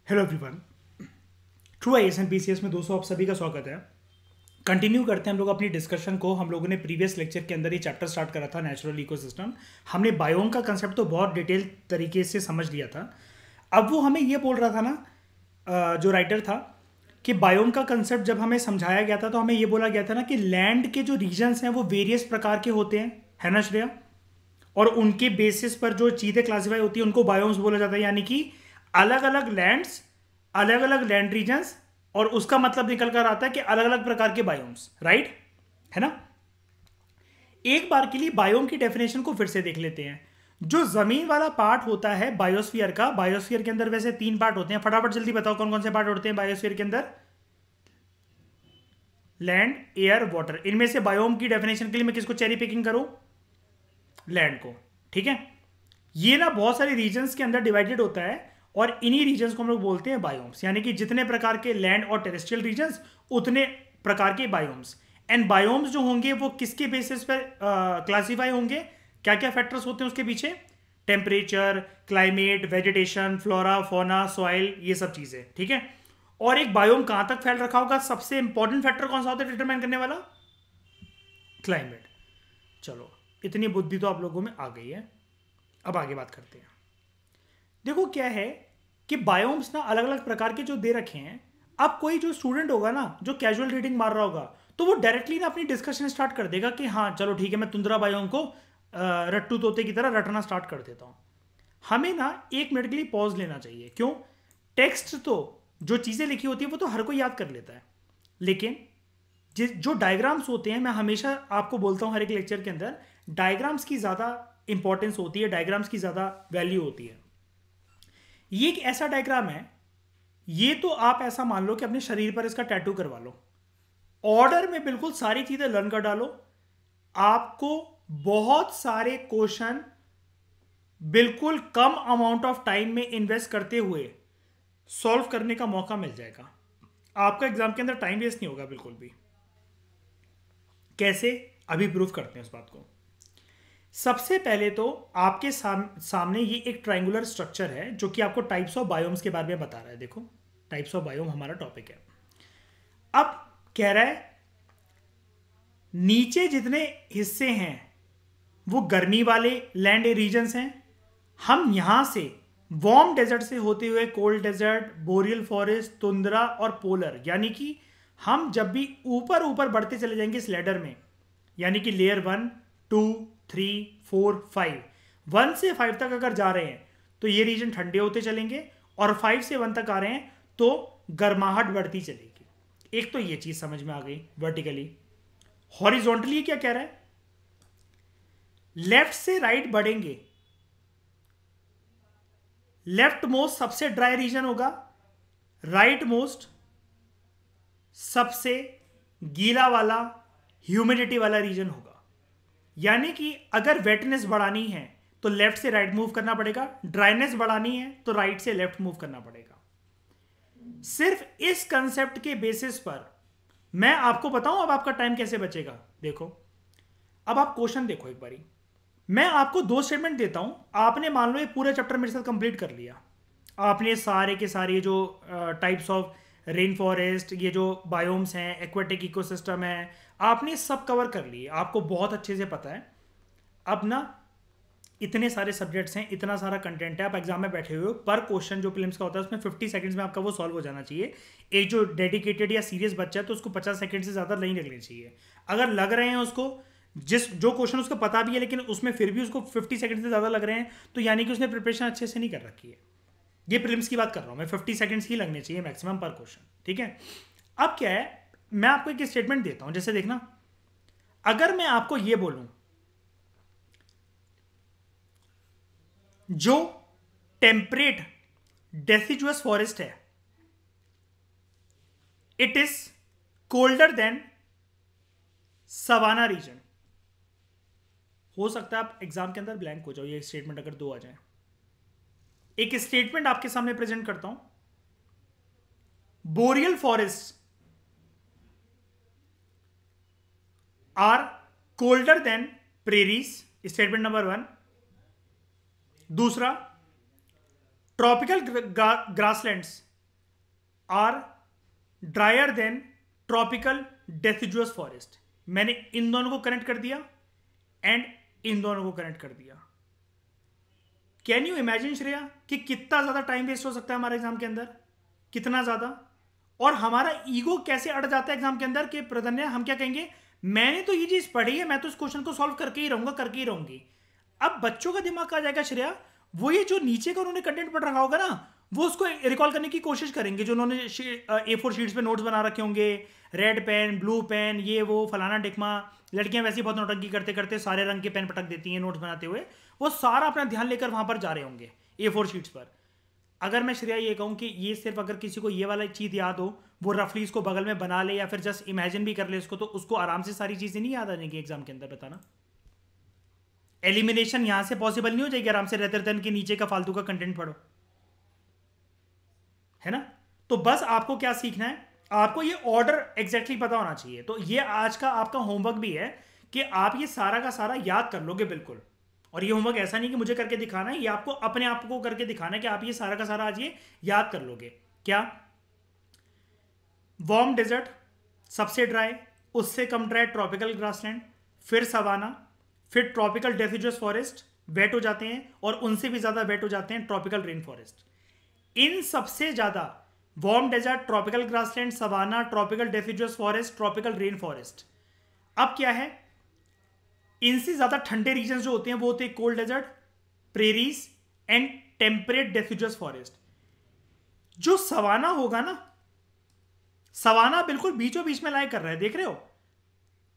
Hello everyone. True IAS and PCS में दोस्तों आप सभी का स्वागत है। कंटिन्यू करते हैं हम लोग अपनी डिस्कशन को। हम लोगों ने प्रीवियस लेक्चर के अंदर ये चैप्टर स्टार्ट करा था नेचुरल इकोसिस्टम। हमने बायोम का कंसेप्ट तो बहुत डिटेल तरीके से समझ लिया था। अब वो हमें ये बोल रहा था ना, जो राइटर था, कि बायोम का कंसेप्ट जब हमें समझाया गया था तो हमें ये बोला गया था ना कि लैंड के जो रीजन्स हैं वो वेरियस प्रकार के होते हैं, है ना श्रेया? और उनके बेसिस पर जो चीज़ें क्लासिफाई होती है उनको बायोम्स बोला जाता है, यानी कि अलग अलग लैंड्स, अलग अलग लैंड रीजन्स, और उसका मतलब निकल कर आता है कि अलग अलग प्रकार के बायोम्स, राइट? है ना? एक बार के लिए बायोम की डेफिनेशन को फिर से देख लेते हैं। जो जमीन वाला पार्ट होता है बायोस्फीयर का, बायोस्फीयर के अंदर वैसे 3 पार्ट होते हैं। फटाफट जल्दी बताओ कौन कौन से पार्ट होते हैं बायोस्फीयर के अंदर? Land, air, water. इनमें से बायोम की डेफिनेशन के लिए मैं किसको चेरी पिकिंग करूं? लैंड को। ठीक है, ये ना बहुत सारे रीजन्स के अंदर डिवाइडेड होता है और इन्हीं रीजन्स को हम लोग बोलते हैं बायोम्स, यानी कि जितने प्रकार के लैंड और टेरेस्ट्रियल रीजन्स उतने प्रकार के बायोम्स। एंड बायोम्स जो होंगे वो किसके बेसिस पर क्लासीफाई होंगे? क्या क्या फैक्टर्स होते हैं उसके पीछे? टेम्परेचर, क्लाइमेट, वेजिटेशन, फ्लोरा, फोना, सॉइल, ये सब चीजें। ठीक है, और एक बायोम कहां तक फैल रखा होगा, सबसे इंपॉर्टेंट फैक्टर कौन सा होता है डिटरमाइन करने वाला? क्लाइमेट। चलो, इतनी बुद्धि तो आप लोगों में आ गई है। अब आगे बात करते हैं। देखो क्या है कि बायोम्स ना अलग अलग प्रकार के जो दे रखे हैं। अब कोई जो स्टूडेंट होगा ना, जो कैजुअल रीडिंग मार रहा होगा, तो वो डायरेक्टली ना अपनी डिस्कशन स्टार्ट कर देगा कि हाँ चलो ठीक है, मैं तुंद्रा बायोम को रट्टू तोते की तरह रटना स्टार्ट कर देता हूँ। हमें ना 1 मिनट के लिए पॉज लेना चाहिए। क्यों? टेक्स्ट तो, जो चीज़ें लिखी होती है वो तो हर कोई याद कर लेता है, लेकिन जो डायग्राम्स होते हैं, मैं हमेशा आपको बोलता हूँ हर एक लेक्चर के अंदर, डायग्राम्स की ज़्यादा इंपॉर्टेंस होती है, डायग्राम्स की ज़्यादा वैल्यू होती है। ये एक ऐसा डायग्राम है, ये तो आप ऐसा मान लो कि अपने शरीर पर इसका टैटू करवा लो। ऑर्डर में बिल्कुल सारी चीजें लर्न कर डालो, आपको बहुत सारे क्वेश्चन बिल्कुल कम अमाउंट ऑफ टाइम में इन्वेस्ट करते हुए सॉल्व करने का मौका मिल जाएगा। आपका एग्जाम के अंदर टाइम वेस्ट नहीं होगा बिल्कुल भी। कैसे? अभी प्रूफ करते हैं उस बात को। सबसे पहले तो आपके सामने ये एक ट्रायंगुलर स्ट्रक्चर है जो कि आपको टाइप्स ऑफ बायोम्स के बारे में बता रहा है। देखो, टाइप्स ऑफ बायोम हमारा टॉपिक है। अब कह रहा है नीचे जितने हिस्से हैं वो गर्मी वाले लैंड रीजन्स हैं। हम यहां से वार्म डेजर्ट से होते हुए cold desert, boreal forest, tundra और पोलर, यानी कि हम जब भी ऊपर ऊपर बढ़ते चले जाएंगे इस लैडर में, यानी कि लेयर 1, 2, 3, 4, 5, 1 से 5 तक अगर जा रहे हैं तो ये रीजन ठंडे होते चलेंगे, और 5 से 1 तक आ रहे हैं तो गर्माहट बढ़ती चलेगी। एक तो ये चीज समझ में आ गई वर्टिकली। हॉरिजॉन्टली क्या कह रहा है? लेफ्ट से राइट बढ़ेंगे, लेफ्ट मोस्ट सबसे ड्राई रीजन होगा, राइट मोस्ट सबसे गीला वाला, ह्यूमिडिटी वाला रीजन होगा। यानी कि अगर वेटनेस बढ़ानी है तो लेफ्ट से राइट मूव करना पड़ेगा, ड्राइनेस बढ़ानी है तो राइट से लेफ्ट मूव करना पड़ेगा। सिर्फ इस कंसेप्ट के बेसिस पर मैं आपको बताऊं अब आपका टाइम कैसे बचेगा। देखो, अब आप क्वेश्चन देखो एक बारी। मैं आपको 2 स्टेटमेंट देता हूं, आपने मान लो ये पूरा चैप्टर मेरे साथ कंप्लीट कर लिया, आपने सारे के सारे जो टाइप्स ऑफ रेन फॉरेस्ट, ये जो बायोम्स हैं, एक्वाटिक इकोसिस्टम है, आपने सब कवर कर लिए, आपको बहुत अच्छे से पता है। अब ना इतने सारे सब्जेक्ट्स हैं, इतना सारा कंटेंट है, आप एग्जाम में बैठे हुए हो, पर क्वेश्चन जो प्रीलिम्स का होता है उसमें 50 सेकंड्स में आपका वो सॉल्व हो जाना चाहिए। एक जो डेडिकेटेड या सीरियस बच्चा है तो उसको 50 सेकंड से ज़्यादा नहीं लगने चाहिए। अगर लग रहे हैं उसको, जो क्वेश्चन उसको पता भी है लेकिन उसमें फिर भी उसको 50 सेकंड से ज़्यादा लग रहे हैं, तो यानी कि उसने प्रिपरेशन अच्छे से नहीं कर रखी है। ये प्रीलिम्स की बात कर रहा हूँ मैं, 50 सेकंड्स ही लगने चाहिए मैक्सिमम पर क्वेश्चन। ठीक है, अब क्या है, मैं आपको एक स्टेटमेंट देता हूँ। जैसे देखना, अगर मैं आपको ये बोलूं जो टेम्परेट डेसिजुअस फॉरेस्ट है, it is colder than savanna region. हो सकता है आप एग्जाम के अंदर ब्लैंक हो जाओ, ये स्टेटमेंट अगर 2 आ जाए। एक स्टेटमेंट आपके सामने प्रेजेंट करता हूं, boreal forest are colder than prairies, statement number 1। दूसरा, tropical grasslands are drier than tropical deciduous forest. मैंने इन दोनों को कनेक्ट कर दिया एंड इन दोनों को कनेक्ट कर दिया। कैन यू इमेजिन श्रेया कि कितना ज्यादा टाइम वेस्ट हो सकता है हमारे एग्जाम के अंदर, कितना ज्यादा। और हमारा ईगो कैसे अड़ जाता है एग्जाम के अंदर कि प्रधन्या हम क्या कहेंगे, मैंने तो ये चीज पढ़ी है, मैं तो इस क्वेश्चन को सॉल्व करके ही रहूंगा, करके ही रहूंगी। अब बच्चों का दिमाग आ जाएगा श्रेया, वो ये जो नीचे का उन्होंने कंटेंट पढ़ रखा होगा ना, वो उसको रिकॉल करने की कोशिश करेंगे, जो उन्होंने A4 शीट्स पे नोट्स बना रखे होंगे, रेड पेन, ब्लू पेन, ये वो फलाना टिकमा। लड़कियां वैसे ही बहुत नौटंकी करते करते सारे रंग के पेन पटक देती हैं नोट्स बनाते हुए, वो सारा अपना ध्यान लेकर वहां पर जा रहे होंगे A4 शीट्स पर। अगर मैं श्रेया ये कहूं कि ये सिर्फ अगर किसी को ये वाला चीज याद हो, वो रफली इसको बगल में बना ले या फिर जस्ट इमेजिन भी कर ले इसको, तो उसको आराम से सारी चीजें नहीं याद आ जाएंगी एग्जाम के अंदर, बताना। एलिमिनेशन यहां से पॉसिबल नहीं हो जाएगी आराम से, रेदर देन के नीचे का फालतू का कंटेंट पढ़ो, है ना। तो बस आपको क्या सीखना है, आपको ये ऑर्डर एग्जैक्टली पता होना चाहिए। तो ये आज का आपका होमवर्क भी है कि आप ये सारा का सारा याद कर लोगे बिल्कुल। और ये होमवर्क ऐसा नहीं कि मुझे करके दिखाना है, ये आपको अपने आप को करके दिखाना है कि आप ये सारा का सारा आज ये याद कर लोगे। क्या, वार्म डेजर्ट सबसे ड्राई, उससे कम ड्राई ट्रॉपिकल ग्रासलैंड, फिर सवाना, फिर ट्रॉपिकल डेसिडुअस फॉरेस्ट वेट हो जाते हैं, और उनसे भी ज्यादा वेट हो जाते हैं ट्रॉपिकल रेन फॉरेस्ट। इन सबसे ज्यादा warm desert, tropical grassland, savanna, tropical deciduous forest, tropical rain forest. अब क्या है, इनसे ज्यादा ठंडे रीजन जो होते हैं वो होते हैं cold desert, prairies and temperate deciduous forest. जो सवाना होगा ना, सवाना बिल्कुल बीचों बीच में लाए कर रहा है, देख रहे हो,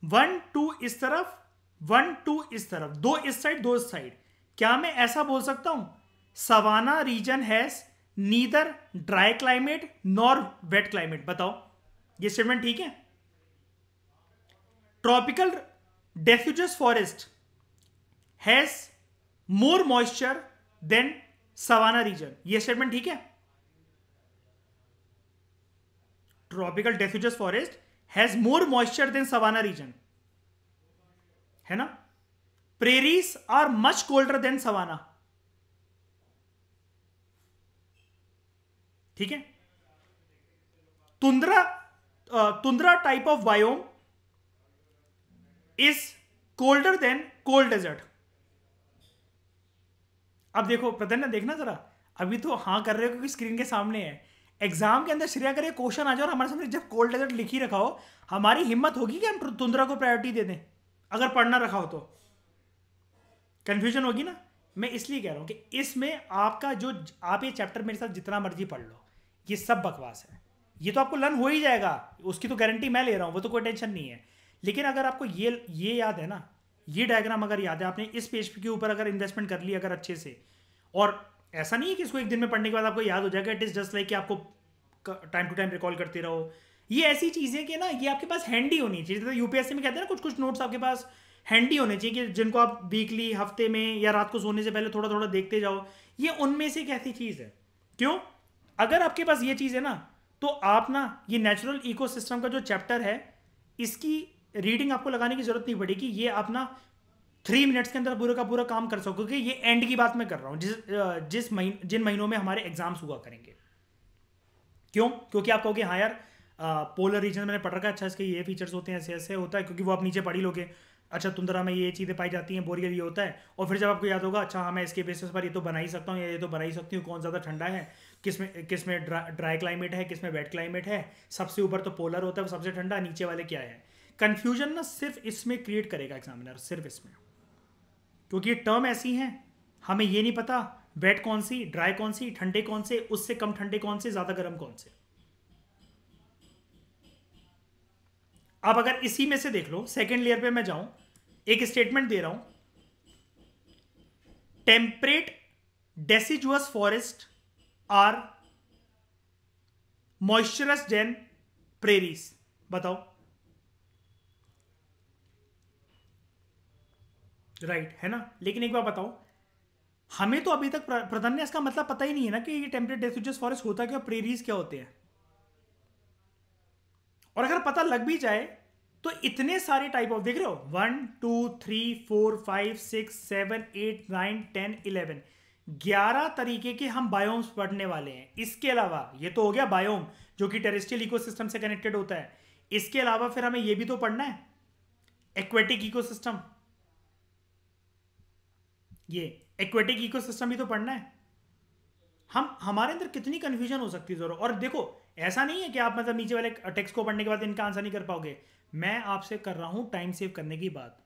1 2 इस तरफ, 1 2 इस तरफ, 2 इस साइड 2 इस साइड। क्या मैं ऐसा बोल सकता हूं, savanna region has neither dry climate nor wet climate? बताओ, ये स्टेटमेंट ठीक है? Tropical deciduous forest has more moisture than savanna region, ये स्टेटमेंट ठीक है? Tropical deciduous forest has more moisture than savanna region, है ना। Prairies are much colder than savanna, ठीक है। Tundra type of biome is colder than cold desert. अब देखो प्रधन्या, देखना जरा, अभी तो हाँ कर रहे हो क्योंकि स्क्रीन के सामने है। एग्जाम के अंदर श्रेया करे क्वेश्चन आ जाओ और हमारे सामने जब कोल्ड डेजर्ट लिखी रखा हो, हमारी हिम्मत होगी कि हम तुंद्रा को प्रायोरिटी दे दें? अगर पढ़ना रखा हो तो कंफ्यूजन होगी ना। मैं इसलिए कह रहा हूं कि इसमें आपका जो, आप ये चैप्टर मेरे साथ जितना मर्जी पढ़ लो, ये सब बकवास है। ये तो आपको लर्न हो ही जाएगा, उसकी तो गारंटी मैं ले रहा हूं, वो तो कोई टेंशन नहीं है। लेकिन अगर आपको ये याद है ना, ये डायग्राम अगर याद है, आपने इस पेज के ऊपर अगर इन्वेस्टमेंट कर ली अगर अच्छे से, और ऐसा नहीं है कि इसको एक दिन में पढ़ने के बाद आपको याद हो जाएगा, इट इज जस्ट लाइक कि आपको टाइम टू टाइम रिकॉल करते रहो। ये ऐसी चीजें कि ना, ये आपके पास हैंडी होनी चाहिए। जैसे यूपीएससी में कहते हैं ना, कुछ कुछ नोट्स आपके पास हैंडी होने चाहिए कि जिनको आप वीकली, हफ्ते में या रात को सोने से पहले थोड़ा थोड़ा देखते जाओ। ये उनमें से एक ऐसी चीज है। क्यों? अगर आपके पास ये चीज है ना, तो आप ना ये नेचुरल इकोसिस्टम का जो चैप्टर है, इसकी रीडिंग आपको लगाने की जरूरत नहीं पड़ेगी। ये आप ना 3 मिनट्स के अंदर पूरा का पूरा काम कर सकोगे। ये एंड की बात मैं कर रहा हूं, जिन महीनों में हमारे एग्जाम्स हुआ करेंगे। क्यों? क्योंकि आप कहोगे हाँ यार, पोलर रीजन मैंने पढ़ रखा है, अच्छा इसके ये फीचर्स होते हैं, ऐसे ऐसे होता है, क्योंकि वो आप नीचे पढ़ ही लोगे। अच्छा तुंद्रा में ये चीज़ें पाई जाती हैं, बोरियल ये होता है, और फिर जब आपको याद होगा, अच्छा हाँ मैं इसके बेसिस पर ये तो बना ही सकता हूँ, ये तो बना ही सकती हूँ, कौन ज़्यादा ठंडा है, किसमें ड्राई क्लाइमेट है, किसमें वेट क्लाइमेट है, सबसे ऊपर तो पोलर होता है, सबसे ठंडा, नीचे वाले क्या है। कन्फ्यूजन ना सिर्फ इसमें क्रिएट करेगा एग्जामिनर, सिर्फ इसमें, क्योंकि ये टर्म ऐसी हैं, हमें ये नहीं पता वेट कौन सी, ड्राई कौन सी, ठंडे कौन से, उससे कम ठंडे कौन से, ज़्यादा गर्म कौन से। अब अगर इसी में से देख लो, सेकेंड लेयर पे मैं जाऊं, एक स्टेटमेंट दे रहा हूं, temperate deciduous forest are moisturous than prairies. बताओ, राइट है ना। लेकिन एक बार बताओ, हमें तो अभी तक प्रधन्य इसका मतलब पता ही नहीं है ना कि ये टेम्परेट डेसिडुअस फॉरेस्ट होता क्या, प्रेरीज क्या होते हैं। और अगर पता लग भी जाए तो इतने सारे टाइप ऑफ, देख रहे हो, 1 2 3 4 5 6 7 8 9 10 11, 11 तरीके के हम बायोम्स पढ़ने वाले हैं। इसके अलावा ये तो हो गया बायोम जो कि टेरेस्ट्रियल इकोसिस्टम से कनेक्टेड होता है। इसके अलावा फिर हमें ये भी तो पढ़ना है एक्वेटिक इकोसिस्टम। ये एक्वेटिक इकोसिस्टम भी तो पढ़ना है। हम हमारे अंदर कितनी कंफ्यूजन हो सकती है जरूर। और देखो ऐसा नहीं है कि आप मतलब नीचे वाले टेक्स्ट को पढ़ने के बाद इनका आंसर नहीं कर पाओगे। मैं आपसे कर रहा हूं टाइम सेव करने की बात।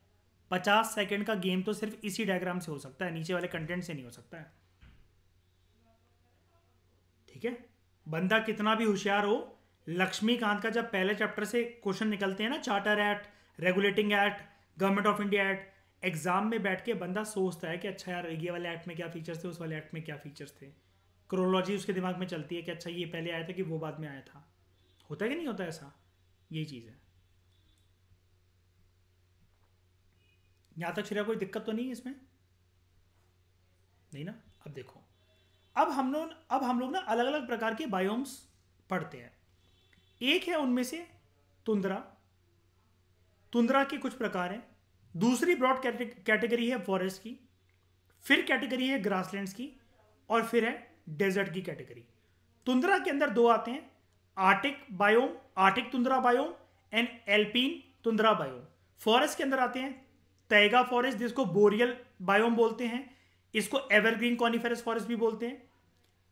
50 सेकंड का गेम तो सिर्फ इसी डायग्राम से हो सकता है, नीचे वाले कंटेंट से नहीं हो सकता है। ठीक है, बंदा कितना भी होशियार हो, लक्ष्मीकांत का जब पहले चैप्टर से क्वेश्चन निकलते हैं ना, charter act, regulating act, government of India act, exam में बैठ के बंदा सोचता है कि अच्छा यार ये वाले एक्ट में क्या फीचर्स थे, उस वाले एक्ट में क्या फीचर्स थे। क्रोनोलॉजी उसके दिमाग में चलती है कि अच्छा ये पहले आया था कि वो बाद में आया था। होता है कि नहीं होता ऐसा? यही चीज़ है। यहां तक श्रेया कोई दिक्कत तो नहीं है इसमें? नहीं ना? अब देखो, अब हम लोग ना अलग अलग प्रकार के बायोम्स पढ़ते हैं। एक है उनमें से तुंद्रा। तुंद्रा के कुछ प्रकार हैं। दूसरी ब्रॉड कैटेगरी है फॉरेस्ट की, फिर कैटेगरी है ग्रासलैंड्स की, और फिर है डेजर्ट की कैटेगरी। तुंद्रा के अंदर दो आते हैं, arctic biome, arctic tundra biome and alpine tundra biome. Forest के अंदर आते हैं तैगा फॉरेस्ट, जिसको बोरियल बायोम बोलते हैं, इसको एवरग्रीन कॉनिफेरस फॉरेस्ट भी बोलते हैं।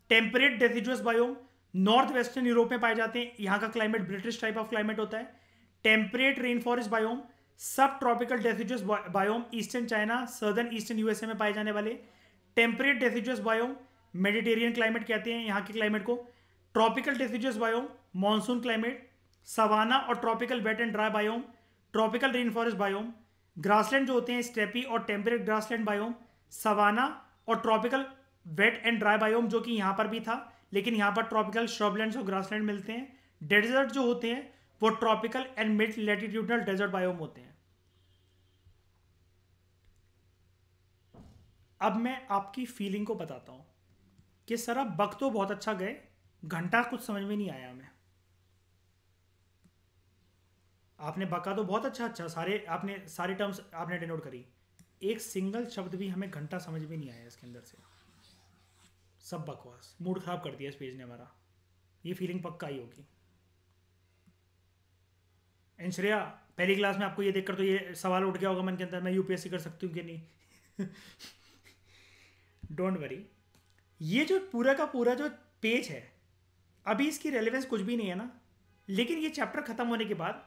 Temperate deciduous biome north western Europe में पाए जाते हैं, यहां का climate British type of climate होता है। Temperate rain forest biome sub tropical deciduous biome eastern China, southern eastern USA में पाए जाने वाले। Temperate deciduous biome Mediterranean climate कहते हैं यहाँ के क्लाइमेट को। Tropical deciduous biome monsoon climate. Savanna और tropical wet and dry biome, tropical rain forest biome. Grassland जो होते हैं स्टेपी और टेम्परेट ग्रासलैंड बायोम, सवाना और tropical wet and dry biome जो कि यहां पर भी था, लेकिन यहां पर ट्रॉपिकल श्रबलैंड्स और ग्रासलैंड मिलते हैं। डेजर्ट जो होते हैं वो tropical and mid latitudinal desert biome होते हैं। अब मैं आपकी फीलिंग को बताता हूं कि सर अब बक तो बहुत अच्छा गए, घंटा कुछ समझ में नहीं आया हमें। आपने बका तो बहुत अच्छा अच्छा सारे आपने सारे टर्म्स आपने डिनोट करी, एक सिंगल शब्द भी हमें घंटा समझ में नहीं आया इसके अंदर से। सब बकवास, मूड खराब कर दिया इस पेज ने हमारा। ये फीलिंग पक्का ही होगी। एंड श्रेया, पहली क्लास में आपको ये देखकर तो ये सवाल उठ गया होगा मन के अंदर, मैं यूपीएससी कर सकती हूँ कि नहीं? डोंट वरी, ये जो पूरा का पूरा जो पेज है अभी इसकी रेलेवेंस कुछ भी नहीं है ना, लेकिन ये चैप्टर खत्म होने के बाद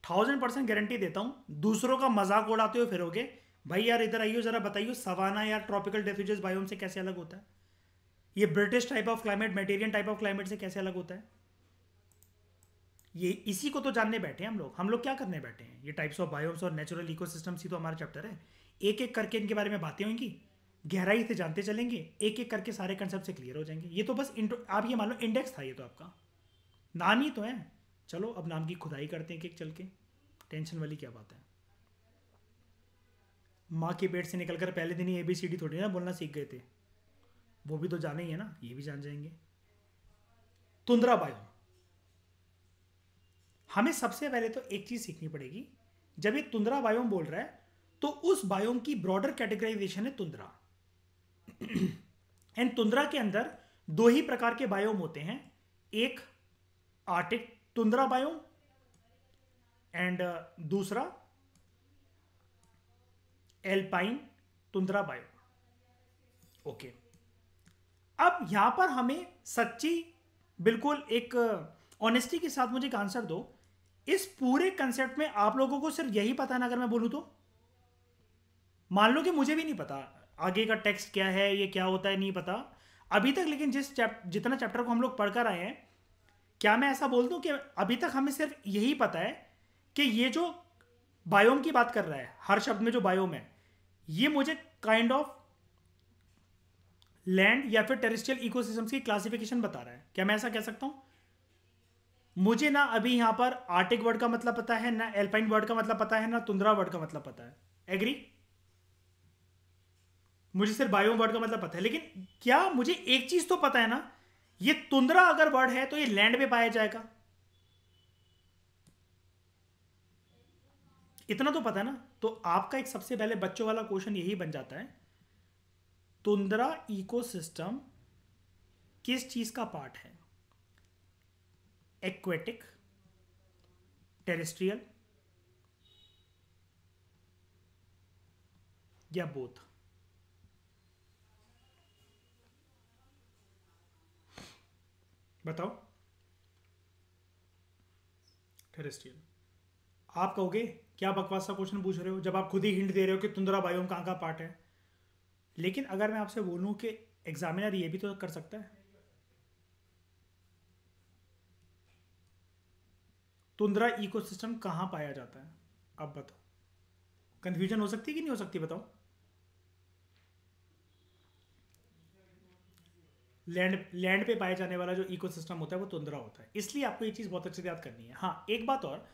1000% गारंटी देता हूं दूसरों का मजाक उड़ाते हुए फिरोगे, भाई यार इधर आइयो जरा बताइयो सवाना यार ट्रॉपिकल डेसिडुअस बायोम से कैसे अलग होता है, ये British type of climate Mediterranean type of climate से कैसे अलग होता है। ये इसी को तो जानने बैठे हैं हम लोग क्या करने बैठे हैं? ये टाइप्स ऑफ बायोम्स और नेचुरल इकोसिस्टम्स ही तो हमारा चैप्टर है। एक एक करके इनके बारे में बातें होंगी, गहराई से जानते चलेंगे, एक एक करके सारे कंसेप्ट से क्लियर हो जाएंगे। ये तो बस आप ये मान लो इंडेक्स था, ये तो आपका नाम ही तो है। चलो अब नाम की खुदाई करते हैं एक एक चल के, टेंशन वाली क्या बात है। माँ के पेट से निकलकर पहले दिन ही ABCD थोड़ी ना बोलना सीख गए थे, वो भी तो जाने ही है ना, ये भी जान जाएंगे। तुंद्रा बायोम, हमें सबसे पहले तो एक चीज सीखनी पड़ेगी। जब ये तुंद्रा बायोम बोल रहा है तो उस बायोम की ब्रॉडर कैटेगराइजेशन है तुंद्रा। एंड तुंद्रा के अंदर दो ही प्रकार के बायोम होते हैं, एक आर्टिक तुंद्रा बायोम एंड दूसरा एल्पाइन तुंद्रा बायोम। ओके, अब यहां पर हमें सच्ची बिल्कुल एक ऑनेस्टी के साथ मुझे एक आंसर दो, इस पूरे कंसेप्ट में आप लोगों को सिर्फ यही पता है ना? अगर मैं बोलूं तो मान लो कि मुझे भी नहीं पता आगे का टेक्स्ट क्या है, ये क्या होता है, नहीं पता अभी तक, लेकिन जितना चैप्टर को हम लोग पढ़कर आए हैं, क्या मैं ऐसा बोल दूं कि अभी तक हमें सिर्फ यही पता है कि ये जो बायोम की बात कर रहा है, हर शब्द में जो बायोम है, ये मुझे काइंड ऑफ लैंड या फिर टेरेस्ट्रियल इकोसिस्टम्स की क्लासिफिकेशन बता रहा है? क्या मैं ऐसा कह सकता हूं? मुझे ना अभी यहां पर आर्टिक वर्ड का मतलब पता है, ना एल्पाइन वर्ड का मतलब पता है, ना तुंद्रा वर्ड का मतलब पता है। एग्री? मुझे सिर्फ बायोम वर्ड का मतलब पता है, लेकिन क्या मुझे एक चीज तो पता है ना, ये तुंद्रा अगर वर्ड है तो ये लैंड में पाया जाएगा, इतना तो पता है ना। तो आपका एक सबसे पहले बच्चों वाला क्वेश्चन यही बन जाता है तुंद्रा इकोसिस्टम किस चीज का पार्ट है? एक्वेटिक, टेरेस्ट्रियल या बोथ? बताओ। टेरेस्ट्रियल। आप कहोगे क्या बकवास सा क्वेश्चन पूछ रहे हो जब आप खुद ही हिंट दे रहे हो कि तुंद्रा बायोम कहाँ का पार्ट है। लेकिन अगर मैं आपसे बोलूं कि एग्जामिनर ये भी तो कर सकता है, तुंद्रा इकोसिस्टम कहाँ पाया जाता है? अब बताओ, कंफ्यूजन हो सकती है कि नहीं हो सकती? बताओ। लैंड पे पाया जाने वाला जो इकोसिस्टम होता है वो तुंद्रा होता है, इसलिए आपको ये चीज़ बहुत अच्छे से याद करनी है। हाँ, एक बात और,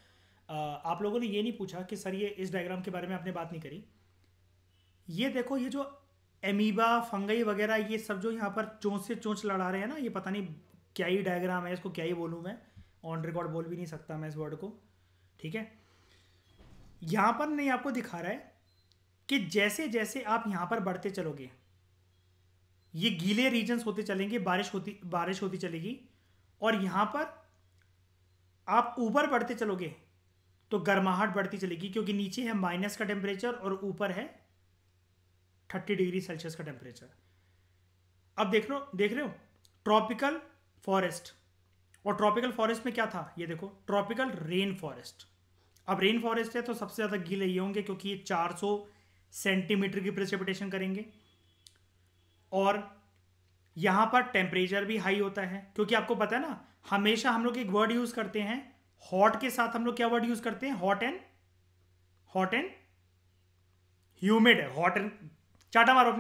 आप लोगों ने ये नहीं पूछा कि सर ये इस डायग्राम के बारे में आपने बात नहीं करी। ये देखो, ये जो एमीबा, फंगई वगैरह, ये सब जो यहाँ पर चोंच से चोंच लड़ा रहे हैं ना, ये पता नहीं क्या ही डायग्राम है, इसको क्या ही बोलूँ मैं, ऑन रिकॉर्ड बोल भी नहीं सकता मैं इस वर्ड को, ठीक है। यहाँ पर नहीं आपको दिखा रहा है कि जैसे जैसे आप यहाँ पर बढ़ते चलोगे, ये गीले रीजन्स होते चलेंगे, बारिश होती चलेगी, और यहाँ पर आप ऊपर बढ़ते चलोगे तो गर्माहट बढ़ती चलेगी, क्योंकि नीचे है माइनस का टेम्परेचर और ऊपर है 30 डिग्री सेल्सियस का टेम्परेचर। अब देख रहे हो ट्रॉपिकल फॉरेस्ट, और ट्रॉपिकल फॉरेस्ट में क्या था, ये देखो ट्रॉपिकल रेन फॉरेस्ट। अब रेन फॉरेस्ट है तो सबसे ज़्यादा गीले ये होंगे, क्योंकि ये 400 सेंटीमीटर की प्रेसिपिटेशन करेंगे, और यहाँ पर टेम्परेचर भी हाई होता है, क्योंकि आपको पता है ना, हमेशा हम लोग एक वर्ड यूज करते हैं हॉट के साथ, हम लोग क्या वर्ड यूज करते हैं? हॉट एंड ह्यूमिड है। हॉट एंड, चाटा मारो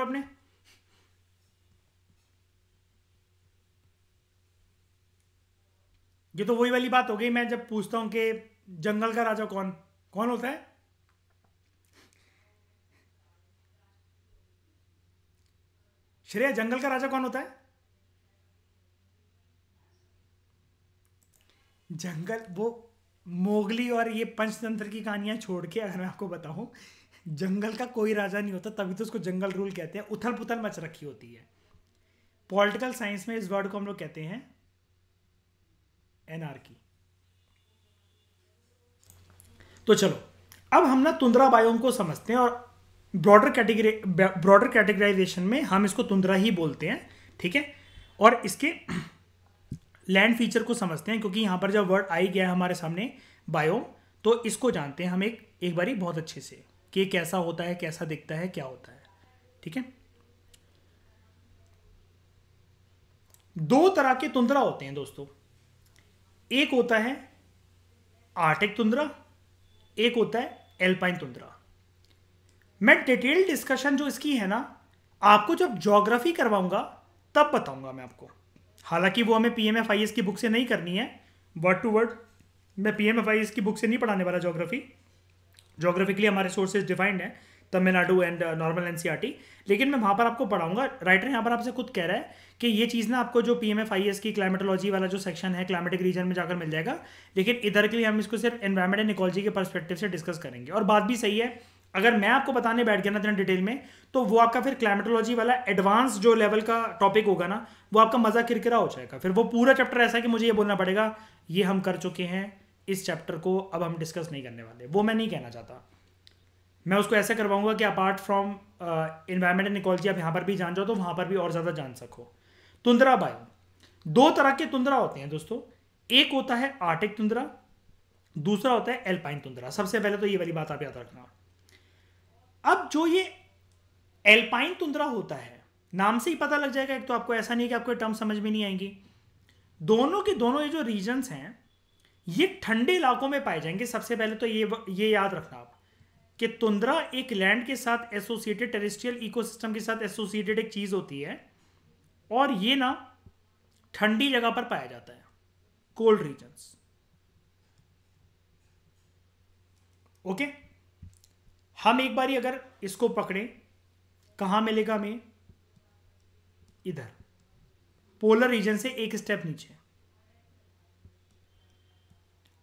अपने। ये तो वही वाली बात हो गई, मैं जब पूछता हूं कि जंगल का राजा कौन कौन होता है? श्रेया, जंगल का राजा कौन होता है? जंगल, वो मोगली और ये पंचतंत्र की कहानियां छोड़ के अगर मैं आपको बताऊं, जंगल का कोई राजा नहीं होता, तभी तो उसको जंगल रूल कहते हैं। उथल पुथल मच रखी होती है। पॉलिटिकल साइंस में इस वर्ड को हम लोग कहते हैं एनार्की। तो चलो, अब हम ना तुंद्रा बायोम को समझते हैं, और ब्रॉडर कैटेगराइजेशन में हम इसको तुंद्रा ही बोलते हैं, ठीक है। और इसके लैंड फीचर को समझते हैं, क्योंकि यहां पर जब वर्ड आई गया है हमारे सामने बायोम, तो इसको जानते हैं हम एक बारी बहुत अच्छे से कि कैसा होता है, कैसा दिखता है, क्या होता है, ठीक है। दो तरह के तुंद्रा होते हैं दोस्तों, एक होता है आर्टिक तुंद्रा, एक होता है एल्पाइन तुंद्रा। मैं डिटेल डिस्कशन जो इसकी है ना, आपको जब ज्योग्राफी करवाऊंगा तब बताऊंगा मैं आपको। हालांकि वो हमें पीएमएफआईएस की बुक से नहीं करनी है, वर्ड टू वर्ड मैं पीएमएफआईएस की बुक से नहीं पढ़ाने वाला ज्योग्राफी। ज्योग्राफी के लिए हमारे सोर्सेज डिफाइंड है, तमिलनाडु एंड नॉर्मल एनसीईआरटी, लेकिन मैं वहाँ पर आपको पढ़ाऊंगा। राइटर यहाँ पर आपसे खुद कह रहा है कि ये चीज़ ना आपको जो पीएमएफआईएस की क्लाइमेटोलॉजी वाला जो सेक्शन है, क्लाइमेटिक रीजन में जाकर मिल जाएगा, लेकिन इधर के लिए हम इसको सिर्फ एनवायरमेंट एंड इकोलॉजी के पर्सपेक्टिव से डिस्कस करेंगे। और बात भी सही है, अगर मैं आपको बताने बैठ गया ना इतना डिटेल में, तो वो आपका फिर क्लाइमेटोलॉजी वाला एडवांस जो लेवल का टॉपिक होगा ना, वो आपका मजा किरकिरा हो जाएगा। फिर वो पूरा चैप्टर ऐसा है कि मुझे ये बोलना पड़ेगा ये हम कर चुके हैं, इस चैप्टर को अब हम डिस्कस नहीं करने वाले। वो मैं नहीं कहना चाहता। मैं उसको ऐसे करवाऊंगा कि apart from environment and ecology आप यहाँ पर भी जान जाओ तो वहाँ पर भी और ज़्यादा जान सको। तुंद्रा बायोम, दो तरह के तुंद्रा होते हैं दोस्तों, एक होता है आर्टिक तुंद्रा, दूसरा होता है एल्पाइन तुंद्रा। सबसे पहले तो ये वाली बात आप याद रखना। अब जो ये एल्पाइन तुंद्रा होता है, नाम से ही पता लग जाएगा, एक तो आपको ऐसा नहीं कि आपको टर्म समझ में नहीं आएंगी। दोनों के दोनों ये जो रीजन्स हैं ये ठंडे इलाकों में पाए जाएंगे। सबसे पहले तो ये याद रखना आप कि तुंद्रा एक लैंड के साथ एसोसिएटेड, टेरेस्ट्रियल इकोसिस्टम के साथ एसोसिएटेड एक चीज होती है, और ये ना ठंडी जगह पर पाया जाता है, कोल्ड रीजन्स। ओके, हम एक बारी अगर इसको पकड़ें, कहां मिलेगा हमें? इधर पोलर रीजन से एक स्टेप नीचे।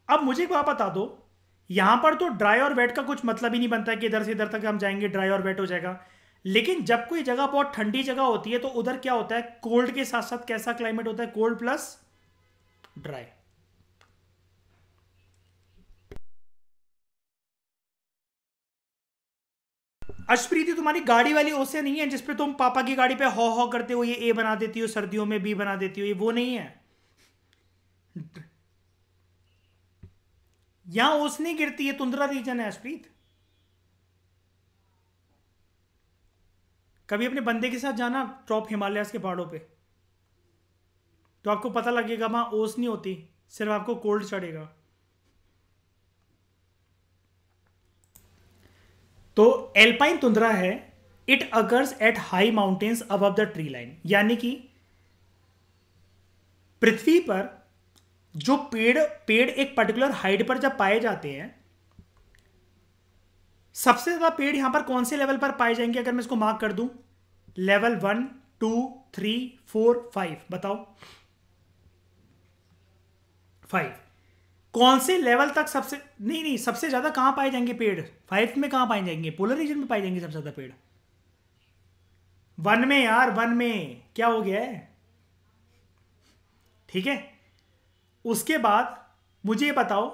अब मुझे एक बात बता दो, यहां पर तो ड्राई और वेट का कुछ मतलब ही नहीं बनता है कि इधर से इधर तक हम जाएंगे ड्राई और वेट हो जाएगा। लेकिन जब कोई जगह बहुत ठंडी जगह होती है तो उधर क्या होता है, कोल्ड के साथ साथ कैसा क्लाइमेट होता है, कोल्ड प्लस ड्राई। अशप्रीति तुम्हारी गाड़ी वाली ओसे नहीं है जिसपे तुम पापा की गाड़ी पे हौ करते हो, ये ए बना देती हो, सर्दियों में बी बना देती हो, ये वो नहीं है। यहां ओस नहीं गिरती है, तुंद्रा रीजन है अशप्रीत। कभी अपने बंदे के साथ जाना टॉप हिमालयास के पहाड़ों पे, तो आपको पता लगेगा वहां ओस नहीं होती, सिर्फ आपको कोल्ड चढ़ेगा। तो एल्पाइन तुंद्रा है, it occurs at high mountains above the tree line, यानी कि पृथ्वी पर जो पेड़ पेड़ एक पर्टिकुलर हाइट पर जब पाए जाते हैं, सबसे ज्यादा पेड़ यहां पर कौन से लेवल पर पाए जाएंगे, अगर मैं इसको मार्क कर दूं, लेवल 1 2 3 4 5, बताओ 5 कौन से लेवल तक सबसे, नहीं नहीं, सबसे ज्यादा कहां पाए जाएंगे पेड़, 5 में कहां पाए जाएंगे, पोलर रीजन में पाए जाएंगे सबसे ज्यादा पेड़। 1 में यार, 1 में क्या हो गया है, ठीक है। उसके बाद मुझे ये बताओ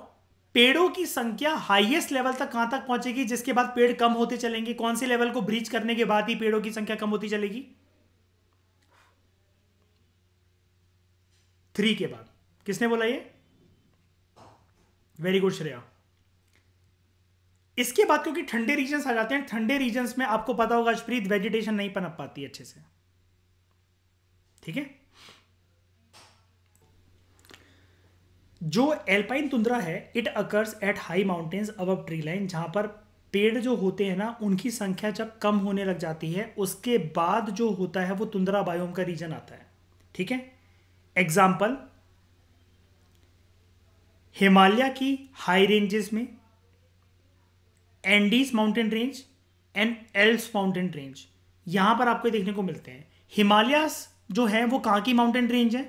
पेड़ों की संख्या हाईएस्ट लेवल तक कहां तक पहुंचेगी, जिसके बाद पेड़ कम होते चलेंगे, कौन से लेवल को ब्रीच करने के बाद ही पेड़ों की संख्या कम होती चलेगी, 3 के बाद। किसने बोला ये, वेरी गुड श्रेया। इसके बाद क्योंकि ठंडे रीजन्स आ जाते हैं, ठंडे रीजन्स में आपको पता होगा अशप्रीत, वेजिटेशन नहीं पनप पाती अच्छे से, ठीक है। जो एल्पाइन तुंद्रा है, it occurs at high mountains above tree line, जहां पर पेड़ जो होते हैं ना उनकी संख्या जब कम होने लग जाती है, उसके बाद जो होता है वो तुंद्रा बायोम का रीजन आता है, ठीक है। एग्जाम्पल, हिमालय की हाई रेंजेस में Andes mountain range and Alps mountain range, यहां पर आपको देखने को मिलते हैं। हिमालयस जो है वो कहां की माउंटेन रेंज है,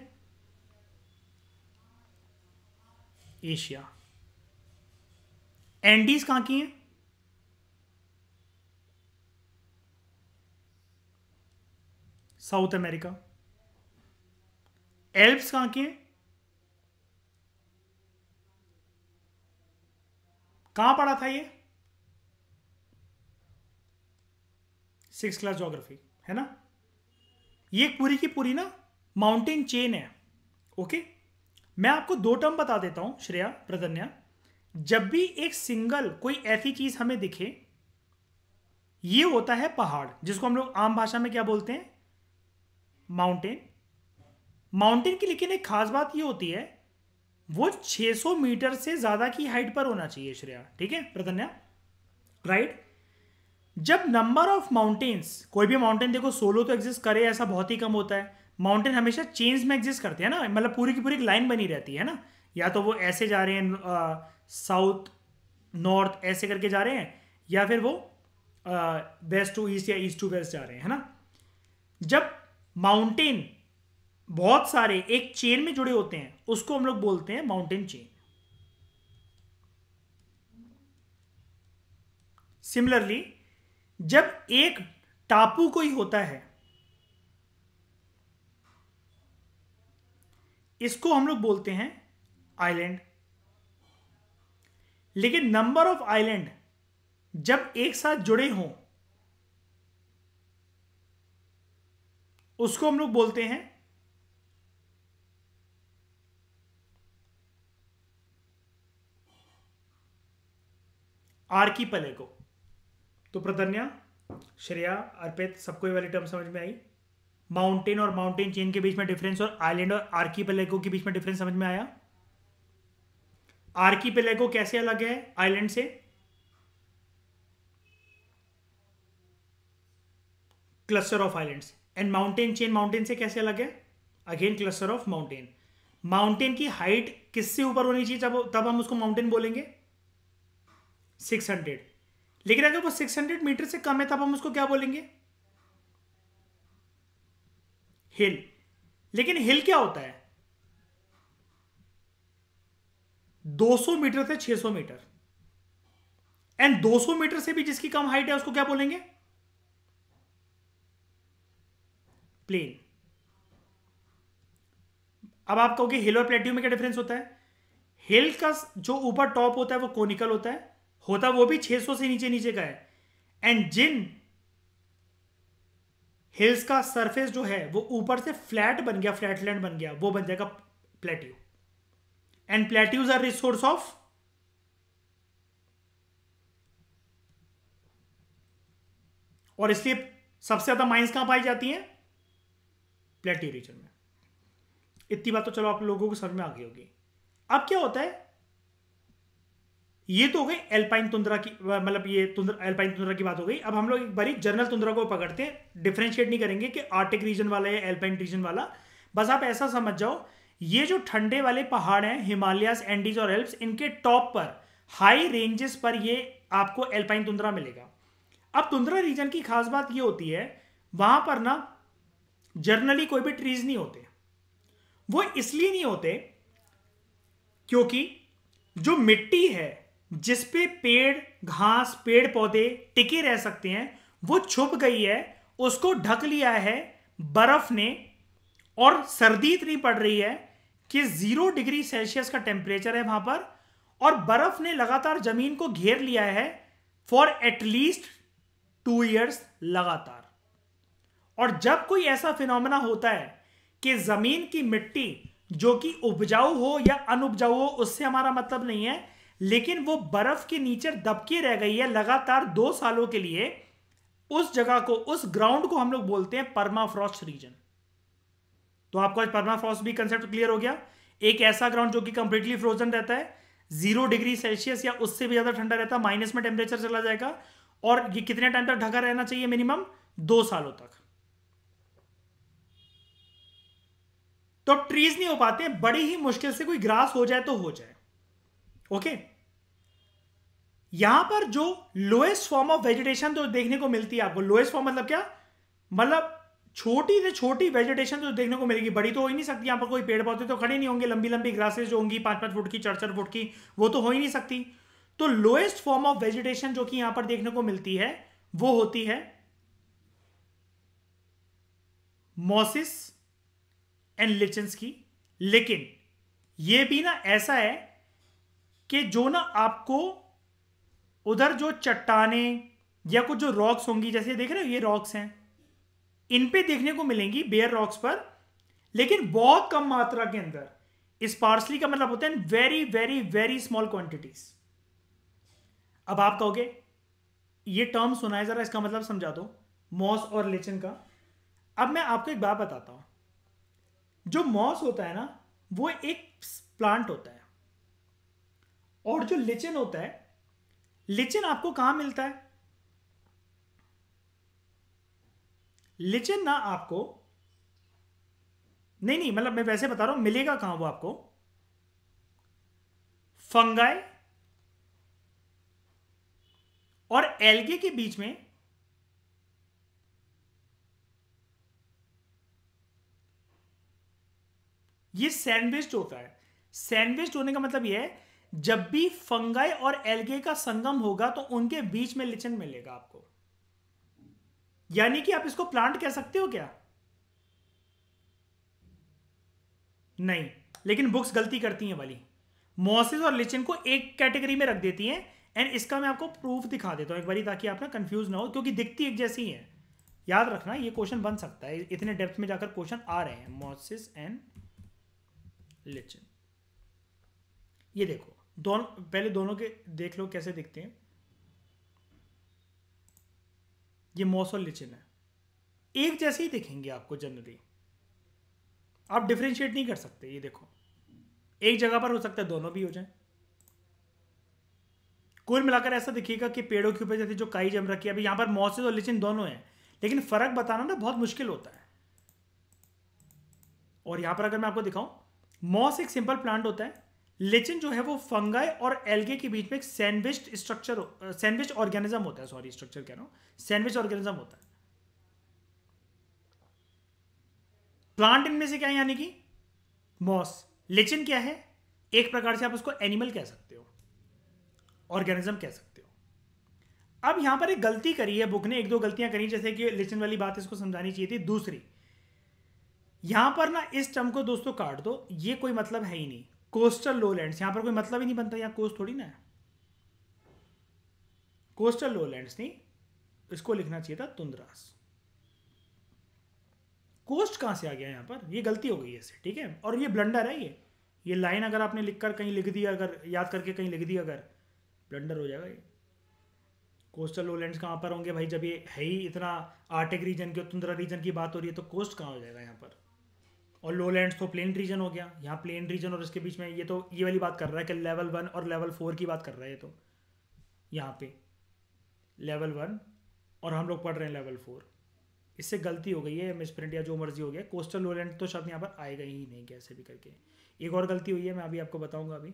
एशिया। एंडीज कहां की है, साउथ अमेरिका। एल्प्स कहां की है, कहां पढ़ा था ये, 6th क्लास ज्योग्राफी, है ना। ये पूरी की पूरी ना माउंटेन चेन है, ओके। मैं आपको 2 टर्म बता देता हूं श्रेया प्रदन्या, जब भी एक सिंगल कोई ऐसी चीज हमें दिखे, ये होता है पहाड़, जिसको हम लोग आम भाषा में क्या बोलते हैं, माउंटेन। माउंटेन की लेकिन एक खास बात ये होती है, वो 600 मीटर से ज्यादा की हाइट पर होना चाहिए श्रेया, ठीक है प्रदन्या, राइट। जब नंबर ऑफ माउंटेन्स, कोई भी माउंटेन देखो सोलो तो एग्जिस्ट करे ऐसा बहुत ही कम होता है, माउंटेन हमेशा चेन्स में एग्जिस्ट करते हैं ना, मतलब पूरी की पूरी एक लाइन बनी रहती है ना, या तो वो ऐसे जा रहे हैं साउथ नॉर्थ ऐसे करके जा रहे हैं, या फिर वो वेस्ट टू ईस्ट या ईस्ट टू वेस्ट जा रहे हैं, है ना। जब माउंटेन बहुत सारे एक चेन में जुड़े होते हैं उसको हम लोग बोलते हैं माउंटेन चेन। सिमिलरली जब एक टापू कोई होता है, इसको हम लोग बोलते हैं आइलैंड। लेकिन नंबर ऑफ आइलैंड जब एक साथ जुड़े हों उसको हम लोग बोलते हैं आर्कीपेलागो। तो प्रदन्या, श्रेया, अर्पित, सबको ये वाली टर्म समझ में आई। माउंटेन और माउंटेन चेन के बीच में डिफरेंस और आइलैंड और आर्कीपेलागो के बीच में डिफरेंस समझ में आया। आर्कीपेलागो कैसे अलग है आइलैंड से, cluster of islands. And mountain chain mountain से कैसे अलग है, again cluster of mountain. Mountain की हाइट किससे ऊपर होनी चाहिए तब हम उसको माउंटेन बोलेंगे, 600। लेकिन अगर वो 600 मीटर से कम है तब हम उसको क्या बोलेंगे, हिल। लेकिन हिल क्या होता है, 200 मीटर से 600 मीटर, एंड 200 मीटर से भी जिसकी कम हाइट है उसको क्या बोलेंगे, प्लेन। अब आप कहोगे हिल और प्लेट्यू में क्या डिफरेंस होता है? हिल का जो ऊपर टॉप होता है वो कोनिकल होता है वो भी 600 से नीचे नीचे का है। एंड जिन हिल्स का सरफेस जो है वो ऊपर से फ्लैट बन गया, फ्लैटलैंड बन गया, वो बन जाएगा plateau. And plateaus are resource of और इसलिए सबसे ज्यादा माइंस कहां पाई जाती हैं? प्लेट्यू रीजन में। इतनी बात तो चलो आप लोगों को समझ में आ गई होगी। अब क्या होता है, ये तो हो गई एल्पाइन तुंद्रा की, मतलब ये एल्पाइन तुंद्रा की बात हो गई। अब हम लोग एक बारी जनरल तुंद्रा को पकड़ते हैं। डिफरेंशिएट नहीं करेंगे कि आर्टिक रीजन वाला या एल्पाइन रीजन वाला, बस आप ऐसा समझ जाओ ये जो ठंडे वाले पहाड़ हैं हिमालयास, एंडीज और एल्प्स, इनके टॉप पर हाई रेंजेस पर ये आपको एल्पाइन तुंद्रा मिलेगा। अब तुंद्रा रीजन की खास बात ये होती है वहां पर ना जर्नली कोई भी ट्रीज नहीं होते। वो इसलिए नहीं होते क्योंकि जो मिट्टी है जिस पे पेड़ घास पेड़ पौधे टिके रह सकते हैं वो छुप गई है, उसको ढक लिया है बर्फ ने, और सर्दी इतनी पड़ रही है कि 0 डिग्री सेल्सियस का टेम्परेचर है वहां पर, और बर्फ ने लगातार जमीन को घेर लिया है फॉर एटलीस्ट 2 years लगातार। और जब कोई ऐसा फिनोमेना होता है कि जमीन की मिट्टी जो कि उपजाऊ हो या अनुपजाऊ हो उससे हमारा मतलब नहीं है, लेकिन वो बर्फ के नीचे दबके रह गई है लगातार 2 सालों के लिए, उस जगह को, उस ग्राउंड को हम लोग बोलते हैं परमाफ्रॉस्ट रीजन। तो आपको आज परमाफ्रॉस्ट भी कंसेप्ट क्लियर हो गया। एक ऐसा ग्राउंड जो कि कंप्लीटली फ्रोजन रहता है, 0 डिग्री सेल्सियस या उससे भी ज्यादा ठंडा रहता है, माइनस में टेम्परेचर चला जाएगा, और ये कितने टाइम तक ढका रहना चाहिए? मिनिमम 2 सालों तक। तो ट्रीज नहीं हो पाते, बड़ी ही मुश्किल से कोई ग्रास हो जाए तो हो जाए। ओके, यहां पर जो लोएस्ट फॉर्म ऑफ वेजिटेशन तो देखने को मिलती है आपको, लोएस्ट फॉर्म मतलब क्या? मतलब छोटी से छोटी वेजिटेशन तो देखने को मिलेगी, बड़ी तो हो ही नहीं सकती। यहां पर कोई पेड़ पौधे तो खड़े नहीं होंगे, लंबी लंबी ग्रासेस जो होंगी 5-5 फुट की, 4-4 फुट की, वो तो हो ही नहीं सकती। तो लोएस्ट फॉर्म ऑफ वेजिटेशन जो कि यहां पर देखने को मिलती है वो होती है मॉसिस एंड लिचन्स की। लेकिन ये भी ना ऐसा है कि जो ना आपको उधर जो चट्टाने या कुछ जो रॉक्स होंगी, जैसे देख रहे हो ये रॉक्स हैं, इन पे देखने को मिलेंगी, बेयर रॉक्स पर, लेकिन बहुत कम मात्रा के अंदर। स्पार्सली का मतलब होता है very very very small quantities. अब आप कहोगे ये टर्म सुना है, जरा इसका मतलब समझा दो मॉस और लिचन का। अब मैं आपको एक बात बताता हूं, जो मॉस होता है ना वो एक प्लांट होता है, और जो लिचन होता है, लिचन आपको कहां मिलता है? लिचन ना आपको नहीं मतलब मैं वैसे बता रहा हूं, मिलेगा कहां वो आपको? फंगाई और एल्गे के बीच में ये सैंडविच होता है। सैंडविच होने का मतलब ये है जब भी फंगाई और एल्गे का संगम होगा तो उनके बीच में लिचन मिलेगा आपको। यानी कि आप इसको प्लांट कह सकते हो क्या? नहीं, लेकिन बुक्स गलती करती हैं वाली, मॉसेस और लिचन को एक कैटेगरी में रख देती हैं। एंड इसका मैं आपको प्रूफ दिखा देता हूं एक बारी, ताकि आप ना कंफ्यूज ना हो, क्योंकि दिखती एक जैसी ही है। याद रखना ये क्वेश्चन बन सकता है, इतने डेप्थ में जाकर क्वेश्चन आ रहे हैं। मॉसेस एंड लिचन, ये देखो दोनों, पहले दोनों के देख लो कैसे दिखते हैं। ये मॉस और लिचन है, एक जैसे ही दिखेंगे आपको जनरली, आप डिफरेंशिएट नहीं कर सकते। ये देखो एक जगह पर हो सकता है दोनों भी हो जाए। कुल मिलाकर ऐसा दिखेगा कि पेड़ों के ऊपर जैसे जो काई जम रखी है, अभी यहां पर मॉसेस और लिचन दोनों हैं, लेकिन फर्क बताना ना बहुत मुश्किल होता है। और यहां पर अगर मैं आपको दिखाऊं, मॉस एक सिंपल प्लांट होता है, लिचन जो है वो फंगाई और एल्गे के बीच में एक सैंडविच स्ट्रक्चर, सैंडविच ऑर्गेनिज्म होता है, सॉरी स्ट्रक्चर कह रहा हूं, सैंडविच ऑर्गेनिज्म होता है। प्लांट इनमें से क्या है, यानी कि मॉस। लिचन क्या है? एक प्रकार से आप उसको एनिमल कह सकते हो, ऑर्गेनिज्म कह सकते हो। अब यहां पर एक गलती करी है बुक ने, एक दो गलतियां करी, जैसे कि लिचन वाली बात इसको समझानी चाहिए थी। दूसरी, यहां पर ना इस टर्म को दोस्तों काट दो, ये कोई मतलब है ही नहीं। कोस्टल लोलैंड्स, यहां पर कोई मतलब ही नहीं बनता, यहाँ कोस्ट थोड़ी ना है, कोस्टल लोलैंड्स नहीं, इसको लिखना चाहिए था तुंद्रास। कोस्ट कहां से आ गया यहाँ पर, ये गलती हो गई है इससे, ठीक है। और ये ब्लंडर है, ये लाइन अगर आपने लिखकर कहीं लिख दी, अगर याद करके कहीं लिख दी, अगर ब्लंडर हो जाएगा ये। कोस्टल लोलैंड्स कहाँ पर होंगे भाई, जब ये है ही इतना आर्टिक रीजन की और तुंद्रा रीजन की बात हो रही है, तो कोस्ट कहाँ हो जाएगा यहाँ पर। और लोलैंड्स तो प्लेन रीजन हो गया, यहाँ प्लेन रीजन और इसके बीच में ये तो ये वाली बात कर रहा है कि लेवल 1 और लेवल 4 की बात कर रहा है ये तो, यहाँ पे लेवल 1 और हम लोग पढ़ रहे हैं लेवल 4। इससे गलती हो गई है, मिसप्रिंट या जो मर्जी हो गया। कोस्टल लोलैंड तो शब्द यहाँ पर आएगा ही नहीं कैसे भी करके। एक और गलती हुई है, मैं अभी आपको बताऊंगा अभी,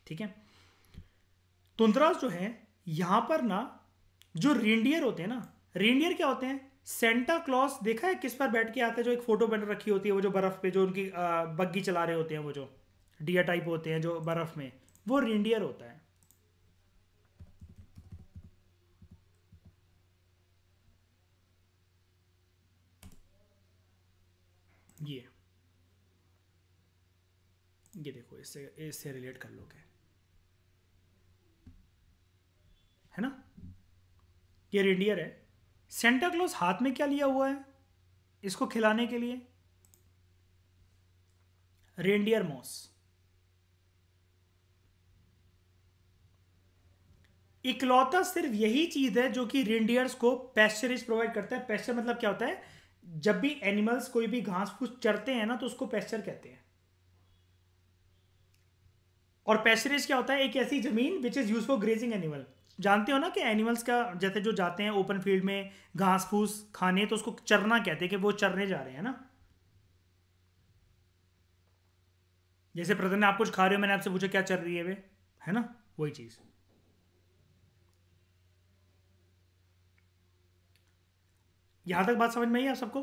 ठीक है। तुंद्रास जो है यहाँ पर ना, जो रेंडियर होते हैं ना, रेंडियर क्या होते हैं, सेंटा क्लॉस देखा है किस पर बैठ के आते हैं, जो एक फोटो बन रखी होती है, वो जो बर्फ पे जो उनकी बग्गी चला रहे होते हैं, वो जो डियर टाइप होते हैं जो बर्फ में, वो रेंडियर होता है। ये देखो, इससे रिलेट कर लोगे, है ना, ये रेंडियर है। सेंटा क्लॉज हाथ में क्या लिया हुआ है इसको खिलाने के लिए, रेंडियर मॉस। इकलौता सिर्फ यही चीज है जो कि रेंडियर्स को पेस्चरेज प्रोवाइड करता है। पेस्चर मतलब क्या होता है, जब भी एनिमल्स कोई भी घास फूस चरते हैं ना, तो उसको पेस्चर कहते हैं। और पेस्चरेज क्या होता है, एक ऐसी जमीन which is use for grazing animal. जानते हो ना कि एनिमल्स का जैसे जो जाते हैं ओपन फील्ड में घास फूस खाने, तो उसको चरना कहते हैं कि वो चरने जा रहे हैं ना। जैसे प्रधान आप कुछ खा रहे हो, मैंने आपसे पूछा क्या चल रही है वे, है ना, वही चीज। यहां तक बात समझ में आई आप सबको।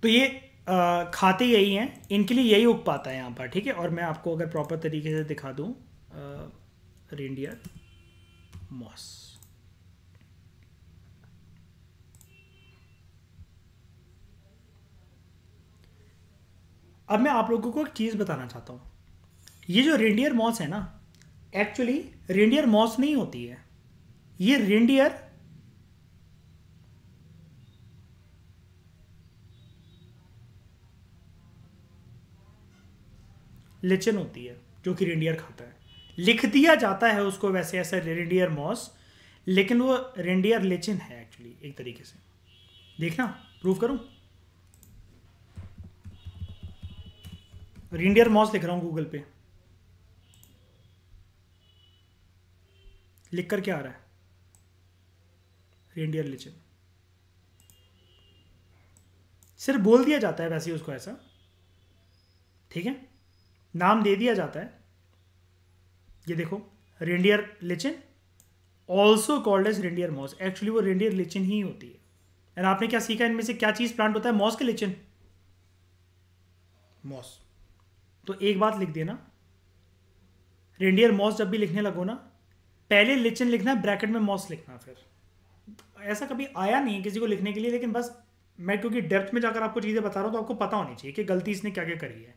तो ये खाते यही हैं, इनके लिए यही उग पाता है यहाँ पर, ठीक है। और मैं आपको अगर प्रॉपर तरीके से दिखा दूँ, रेंडियर मॉस, अब मैं आप लोगों को एक चीज़ बताना चाहता हूँ। ये जो रेंडियर मॉस है ना, एक्चुअली रेंडियर मॉस नहीं होती है, ये रेंडियर लिचन होती है जो कि रेंडियर खाता है। लिख दिया जाता है उसको वैसे ऐसा रेंडियर मॉस, लेकिन वो रेंडियर लिचन है एक्चुअली एक तरीके से। देखना, प्रूफ करूं, रेंडियर मॉस लिख रहा हूं गूगल पे, लिख कर क्या आ रहा है, रेंडियर लिचन। सिर्फ बोल दिया जाता है वैसे ही उसको ऐसा, ठीक है, नाम दे दिया जाता है। ये देखो, reindeer lichen also called as reindeer moss, actually वो रेंडियर लिचन ही होती है। एंड आपने क्या सीखा इनमें से, क्या चीज प्लांट होता है, मॉस के लिचन, मॉस। तो एक बात लिख देना, रेंडियर मॉस जब भी लिखने लगो ना, पहले लिचन लिखना, ब्रैकेट में मॉस लिखना। फिर ऐसा कभी आया नहीं किसी को लिखने के लिए, लेकिन बस मैं क्योंकि डेप्थ में जाकर आपको चीज़ें बता रहा हूँ, तो आपको पता होनी चाहिए कि गलती इसने क्या क्या करी है।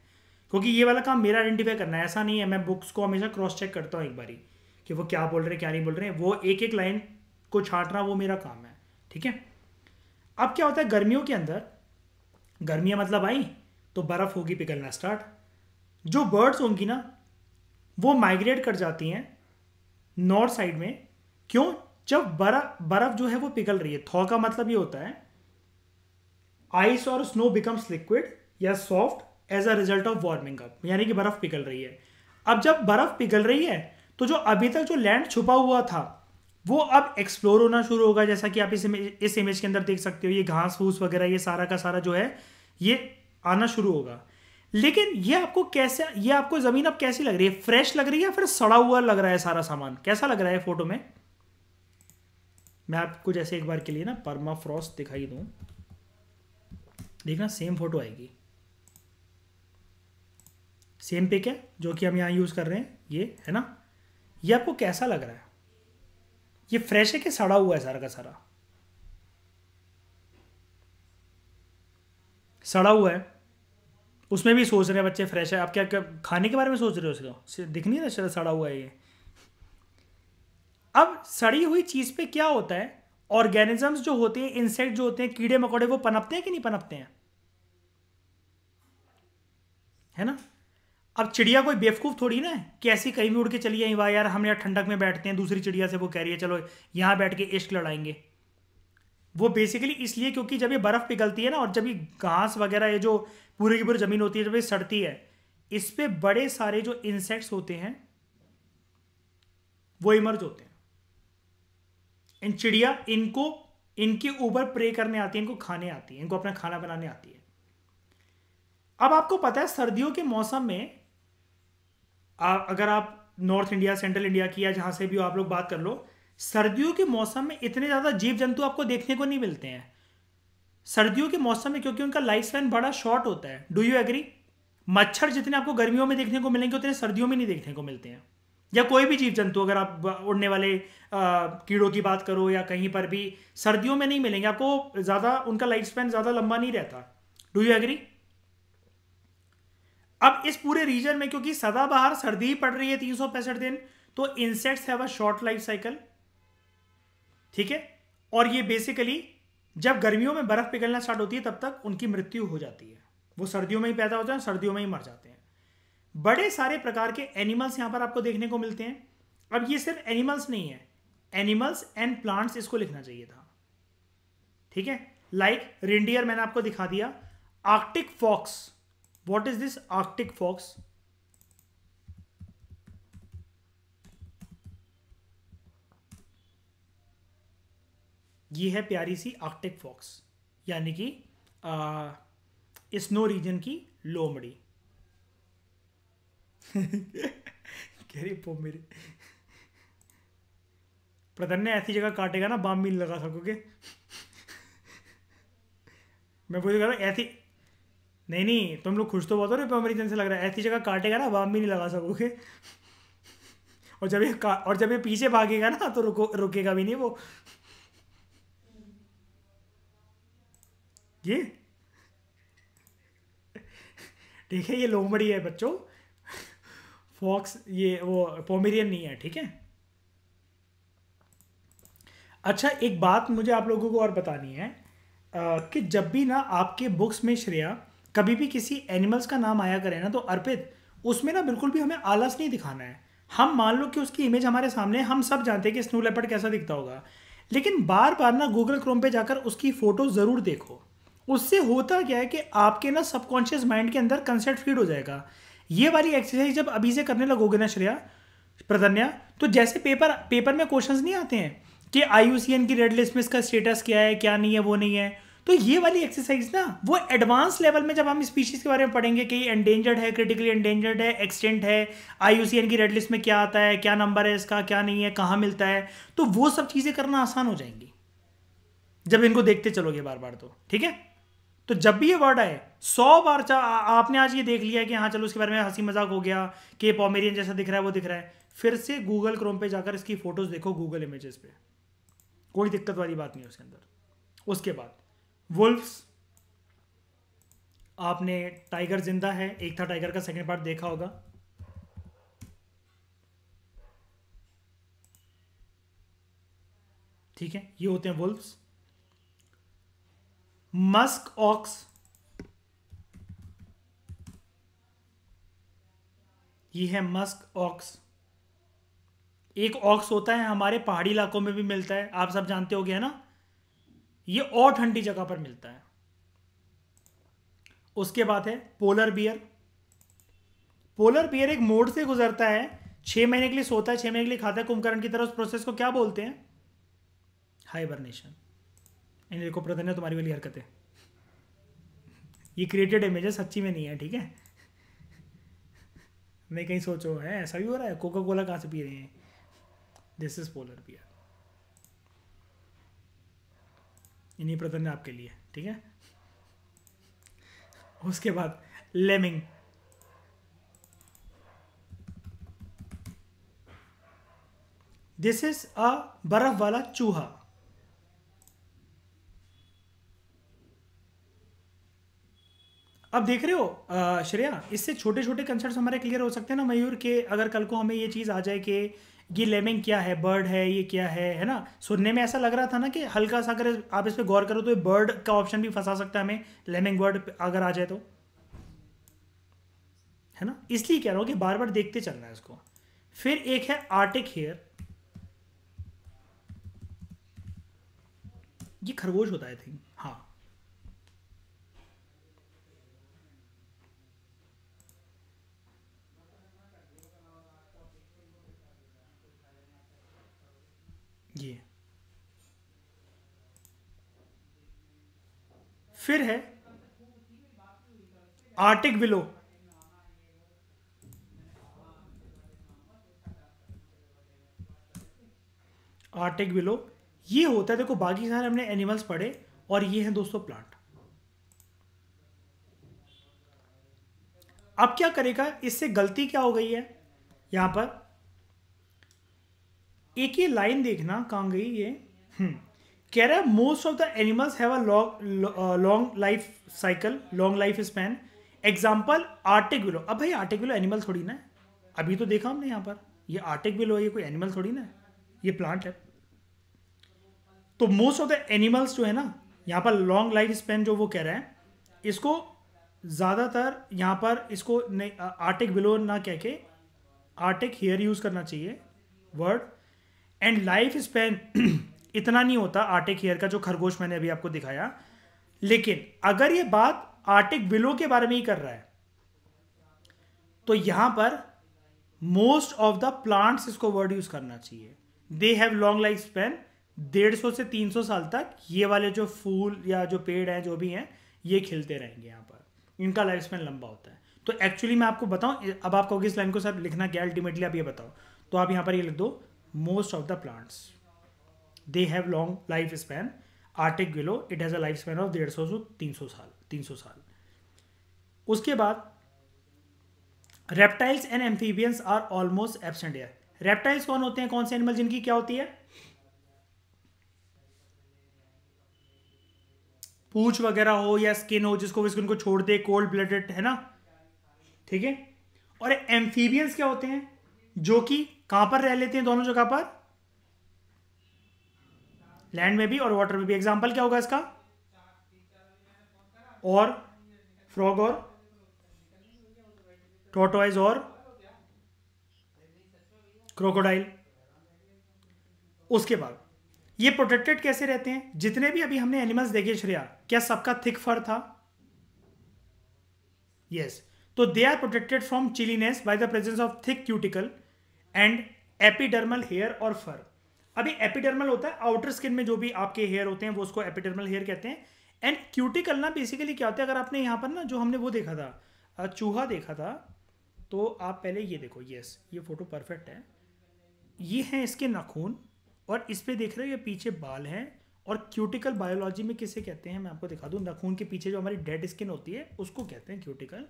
क्योंकि ये वाला काम मेरा आइडेंटिफाई करना है, ऐसा नहीं है। मैं बुक्स को हमेशा क्रॉस चेक करता हूँ एक बारी कि वो क्या बोल रहे हैं क्या नहीं बोल रहे हैं, वो एक एक लाइन को छांटना वो मेरा काम है, ठीक है। अब क्या होता है, गर्मियों के अंदर, गर्मियाँ मतलब आई तो बर्फ़ होगी पिघलना स्टार्ट। जो बर्ड्स होंगी ना, वो माइग्रेट कर जाती हैं नॉर्थ साइड में। क्यों, जब बर्फ जो है वो पिघल रही है, थॉ का मतलब ये होता है आइस और स्नो बिकम्स लिक्विड या soft as a result of warming up, यानी कि बर्फ पिघल रही है। अब जब बर्फ पिघल रही है, तो जो अभी तक जो लैंड छुपा हुआ था वो अब एक्सप्लोर होना शुरू होगा। जैसा कि आप इस इमेज के अंदर देख सकते हो, ये घास फूस वगैरह ये सारा का सारा जो है ये आना शुरू होगा। लेकिन ये आपको कैसे, ये आपको जमीन अब कैसी लग रही है, फ्रेश लग रही है या फिर सड़ा हुआ लग रहा है सारा सामान, कैसा लग रहा है फोटो में। मैं आपको जैसे एक बार के लिए ना परमाफ्रॉस्ट दिखाई दूं, देखना सेम फोटो आएगी, सेम पिक है जो कि हम यहाँ यूज़ कर रहे हैं, ये है ना। ये आपको कैसा लग रहा है, ये फ्रेश है कि सड़ा हुआ है सारा का सारा। सड़ा हुआ है, उसमें भी सोच रहे हैं बच्चे फ्रेश है। आप क्या क्या खाने के बारे में सोच रहे हो? उसको दिख नहीं रहा सड़ा हुआ है ये। अब सड़ी हुई चीज़ पे क्या होता है, ऑर्गेनिजम्स जो होते हैं, इंसेक्ट जो होते हैं, कीड़े मकोड़े, वो पनपते हैं कि नहीं पनपते हैं, है ना। अब चिड़िया कोई बेवकूफ़ थोड़ी ना है कि ऐसी कहीं भी उड़ के चली आई, वाह यार हम यहाँ ठंडक में बैठते हैं, दूसरी चिड़िया से वो कह रही है चलो यहाँ बैठ के इश्क लड़ाएंगे। वो बेसिकली इसलिए क्योंकि जब ये बर्फ़ पिघलती है ना, और जब ये घास वगैरह ये जो पूरी की पूरी ज़मीन होती है जब ये सड़ती है, इस पे बड़े सारे जो इंसेक्ट्स होते हैं वो इमर्ज होते हैं। इन चिड़िया इनको इनके ऊपर प्रे करने आती है, इनको खाने आती है, इनको अपना खाना बनाने आती है। अब आपको पता है सर्दियों के मौसम में अगर आप नॉर्थ इंडिया, सेंट्रल इंडिया की या जहां से भी आप लोग बात कर लो, सर्दियों के मौसम में इतने ज़्यादा जीव जंतु आपको देखने को नहीं मिलते हैं सर्दियों के मौसम में, क्योंकि उनका लाइफ स्पैन बड़ा शॉर्ट होता है। Do you agree? मच्छर जितने आपको गर्मियों में देखने को मिलेंगे उतने सर्दियों में नहीं देखने को मिलते हैं। या कोई भी जीव जंतु, अगर आप उड़ने वाले कीड़ों की बात करो या कहीं पर भी, सर्दियों में नहीं मिलेंगे आपको ज़्यादा, उनका लाइफ स्पैन ज़्यादा लंबा नहीं रहता। Do you agree? अब इस पूरे रीजन में क्योंकि सदाबहार सर्दी ही पड़ रही है 365 दिन, तो insects have a short life cycle, ठीक है। और ये बेसिकली जब गर्मियों में बर्फ पिघलना स्टार्ट होती है तब तक उनकी मृत्यु हो जाती है। वो सर्दियों में ही पैदा होते हैं, सर्दियों में ही मर जाते हैं। बड़े सारे प्रकार के एनिमल्स यहां पर आपको देखने को मिलते हैं। अब ये सिर्फ एनिमल्स नहीं है, एनिमल्स एंड प्लांट्स इसको लिखना चाहिए था, ठीक है। लाइक रेंडियर मैंने आपको दिखा दिया। Arctic fox, what is this Arctic fox? ये है प्यारी सी आर्कटिक फॉक्स, यानी कि स्नो रीजन की लोमड़ी। कह रही पो मेरे प्रधान ने ऐसी जगह काटेगा ना बाम भी नहीं लगा सकोगे। मैं पूछ रहा हूँ ऐसी, नहीं नहीं तुम लोग खुश तो बहुत हो रहे पोमेरियन से, लग रहा है ऐसी जगह काटेगा ना बाम भी नहीं लगा सकोगे। और जब ये पीछे भागेगा ना तो रुकेगा भी नहीं वो। ये ठीक है, ये लोमड़ी है बच्चों, फॉक्स, ये वो पोमेरियन नहीं है, ठीक है। अच्छा एक बात मुझे आप लोगों को और बतानी है, कि जब भी ना आपके बुक्स में श्रेया कभी भी किसी एनिमल्स का नाम आया करे ना, तो अर्पित उसमें ना बिल्कुल भी हमें आलस नहीं दिखाना है। हम मान लो कि उसकी इमेज हमारे सामने है, हम सब जानते हैं कि स्नो लेपर्ड कैसा दिखता होगा, लेकिन बार बार ना गूगल क्रोम पे जाकर उसकी फोटो ज़रूर देखो। उससे होता क्या है कि आपके ना सबकॉन्शियस माइंड के अंदर कंसेप्ट फीड हो जाएगा। ये वाली एक्सरसाइज जब अभी से करने लगोगे ना श्रेया, प्रधन्या, तो जैसे पेपर में क्वेश्चंस नहीं आते हैं कि IUCN की रेड लिस्ट में इसका स्टेटस क्या है, क्या नहीं है, वो नहीं है, तो ये वाली एक्सरसाइज ना वो एडवांस लेवल में जब हम स्पीशीज के बारे में पढ़ेंगे कि एंडेंजर्ड है, क्रिटिकली एंडेंजर्ड है, एक्सटेंट है, IUCN की रेड लिस्ट में क्या आता है, क्या नंबर है इसका, क्या नहीं है, कहाँ मिलता है, तो वो सब चीज़ें करना आसान हो जाएंगी जब इनको देखते चलोगे बार बार, तो ठीक है। तो जब भी ये वर्ड आए 100 बार, आपने आज ये देख लिया कि हाँ चलो उसके बारे में हंसी मजाक हो गया कि पॉमेरियन जैसा दिख रहा है, वो दिख रहा है, फिर से गूगल क्रोम पे जाकर इसकी फोटोज देखो, गूगल इमेजेस पे, कोई दिक्कत वाली बात नहीं है उसके अंदर। उसके बाद वुल्फ्स, आपने टाइगर जिंदा है, एक था टाइगर का सेकंड पार्ट देखा होगा, ठीक है, ये होते हैं वुल्फ्स। मस्क ऑक्स, ये है मस्क ऑक्स। एक ऑक्स होता है हमारे पहाड़ी इलाकों में भी मिलता है, आप सब जानते होगे, है ना, ये और ठंडी जगह पर मिलता है। उसके बाद है पोलर बियर। पोलर बियर एक मोड से गुजरता है, 6 महीने के लिए सोता है, 6 महीने के लिए खाता है कुंभकर्ण की तरह। उस प्रोसेस को क्या बोलते हैं? हाइबरनेशन। इन देखो प्रधान है तुम्हारी वाली हरकतें, ये क्रिएटेड इमेज है, सच्ची में नहीं है, ठीक है। नहीं कहीं सोचो है ऐसा भी हो रहा है, कोका कोला कहाँ से पी रहे हैं। दिस इज पोलर बियर, इन्हीं प्रधान है आपके लिए, ठीक है। उसके बाद लेमिंग, दिस इज अ बर्फ वाला चूहा। अब देख रहे हो श्रेया, इससे छोटे छोटे कंसेप्ट हमारे क्लियर हो सकते हैं ना मयूर के। अगर कल को हमें ये चीज़ आ जाए कि ये लेमिंग क्या है, बर्ड है, ये क्या है ना। सुनने में ऐसा लग रहा था ना कि हल्का सा अगर आप इस पर गौर करो तो ये बर्ड का ऑप्शन भी फंसा सकता है हमें, लेमिंग बर्ड अगर आ जाए तो, है ना। इसलिए कह रहा हूँ कि बार बार देखते चलना है इसको। फिर एक है आर्टिक हेयर, ये खरगोश होता है आई थिंक, हाँ। ये फिर है आर्टिक विलो, आर्टिक विलो ये होता है, देखो बाकी सारे हमने एनिमल्स पढ़े और ये हैं दोस्तों प्लांट। अब क्या करेगा, इससे गलती क्या हो गई है यहां पर, एक ये लाइन देखना कहां गई ये। कह रहा है most of the animals have a long life cycle, long life span. Example Arctic willow. अब भाई आर्टिक विलो एनिमल थोड़ी ना है, अभी तो देखा हमने यहाँ पर, ये आर्टिक विलो है, ये कोई एनिमल थोड़ी ना है, ये प्लांट है। तो मोस्ट ऑफ द एनिमल्स जो है ना यहाँ पर लॉन्ग लाइफ स्पैन जो वो कह रहा है, इसको ज़्यादातर यहाँ पर इसको आर्टिक विलो ना कह के आर्टिक हेयर यूज़ करना चाहिए वर्ड। एंड लाइफ स्पैन इतना नहीं होता आर्टिक हेयर का, जो खरगोश मैंने अभी आपको दिखाया। लेकिन अगर ये बात आर्टिक विलो के बारे में ही कर रहा है तो यहां पर मोस्ट ऑफ द प्लांट्स इसको वर्ड यूज करना चाहिए। दे हैव लॉन्ग लाइफ स्पैन, 150 से 300 साल तक ये वाले जो फूल या जो पेड़ हैं जो भी हैं ये खिलते रहेंगे यहाँ पर, इनका लाइफ स्पैन लंबा होता है। तो एक्चुअली मैं आपको बताऊं, अब आपको इस लाइन को सर लिखना क्या अल्टीमेटली आप ये बताओ, तो आप यहाँ पर ये लिख दो most of the plants they have long life span, Arctic willow it has a life span of 150 से 300 साल। उसके बाद reptiles and amphibians are almost absent here. Reptiles कौन होते हैं, कौन से एनिमल जिनकी क्या होती है, पूंछ वगैरह हो या स्किन हो, जिसको स्किन को छोड़ दे, कोल्ड ब्लडेड है ना, ठीक है। और एम्फीबियंस क्या होते हैं, जो कि कहां पर रह लेते हैं, दोनों जगह पर, लैंड में भी और वाटर में भी। एग्जाम्पल क्या होगा इसका, और फ्रॉग और टोटोइज और क्रोकोडाइल। उसके बाद ये प्रोटेक्टेड कैसे रहते हैं, जितने भी अभी हमने एनिमल्स देखे श्रेया, क्या सबका थिक फर था, यस। तो they are protected from chilliness by the presence of thick cuticle and epidermal hair और फर। अभी एपिडर्मल होता है आउटर स्किन में जो भी आपके हेयर होते हैं वो उसको एपिडर्मल हेयर कहते हैं। एंड क्यूटिकल ना बेसिकली क्या होता है, अगर आपने यहाँ पर ना जो हमने वो देखा था चूहा देखा था, तो आप पहले ये देखो, यस ये फोटो परफेक्ट है, ये हैं इसके नाखून और इस पे देख रहे हो ये पीछे बाल हैं। और क्यूटिकल बायोलॉजी में किसे कहते हैं मैं आपको दिखा दूं, नाखून के पीछे जो हमारी डेड स्किन होती है उसको कहते हैं क्यूटिकल।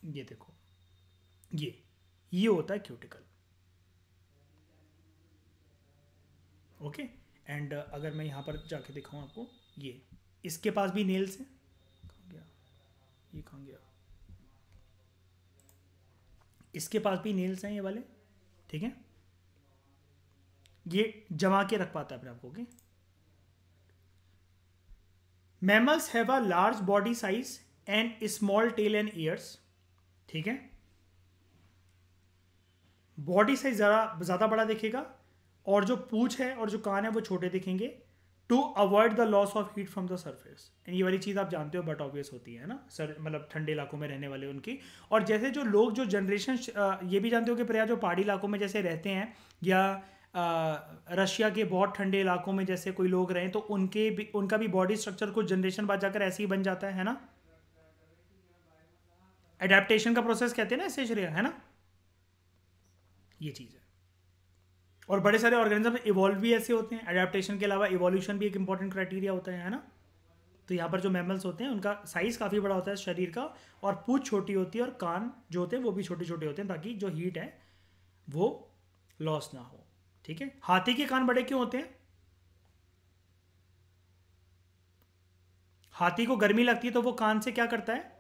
ये देखो ये होता है क्यूटिकल, ओके। एंड अगर मैं यहाँ पर जाके दिखाऊँ आपको, ये इसके पास भी नेल्स हैं, कहाँ गया ये, कहाँ गया, इसके पास भी नेल्स हैं ये वाले, ठीक है। ये जमा के रख पाता है अपने आपको, okay. Mammals have a large body size and small tell and years, ठीक है। बॉडी साइज ज़्यादा बड़ा दिखेगा और जो पूंछ है और जो कान है वो छोटे दिखेंगे, to avoid the loss of heat from the surface. ये वाली चीज़ आप जानते हो बट ऑब्वियस होती है ना सर, मतलब ठंडे इलाकों में रहने वाले उनकी। और जैसे जो लोग जो जनरेशन ये भी जानते हो कि प्रया जो पहाड़ी इलाकों में जैसे रहते हैं या रशिया के बहुत ठंडे इलाकों में जैसे कोई लोग रहें, तो उनका भी बॉडी स्ट्रक्चर कुछ जनरेशन बाद जाकर ऐसे ही बन जाता है ना। एडेप्टेशन का प्रोसेस कहते हैं ना इसे श्रेया, है ना, ये चीज़ है। और बड़े सारे ऑर्गेनिज्म इवॉल्व भी ऐसे होते हैं, एडेप्टेशन के अलावा इवोल्यूशन भी एक इंपॉर्टेंट क्राइटेरिया होता है ना। तो यहाँ पर जो मैमल्स होते हैं उनका साइज काफ़ी बड़ा होता है शरीर का, और पूंछ छोटी होती है और कान जो होते हैं वो भी छोटे छोटे होते हैं, ताकि जो हीट है वो लॉस ना हो, ठीक है। हाथी के कान बड़े क्यों होते हैं, हाथी को गर्मी लगती है तो वो कान से क्या करता है,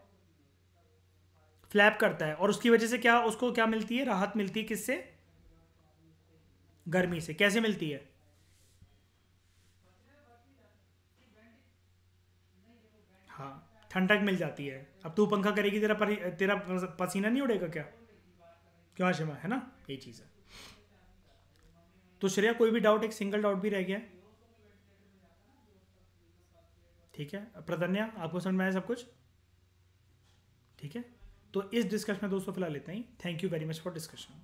फ्लैप करता है, और उसकी वजह से क्या, उसको क्या मिलती है, राहत मिलती है, किससे, गर्मी से। कैसे मिलती है, हाँ, ठंडक मिल जाती है। अब तू पंखा करेगी, तेरा पसीना नहीं उड़ेगा क्या, क्यों आशिमा, है ना, यही चीज़ है। तो श्रेया कोई भी डाउट, एक सिंगल डाउट भी रह गया है? ठीक है, प्रतन्या आपको समझ में आया सब कुछ? ठीक है, तो इस डिस्कशन में दोस्तों फिलहाल इतना ही। Thank you very much for discussion.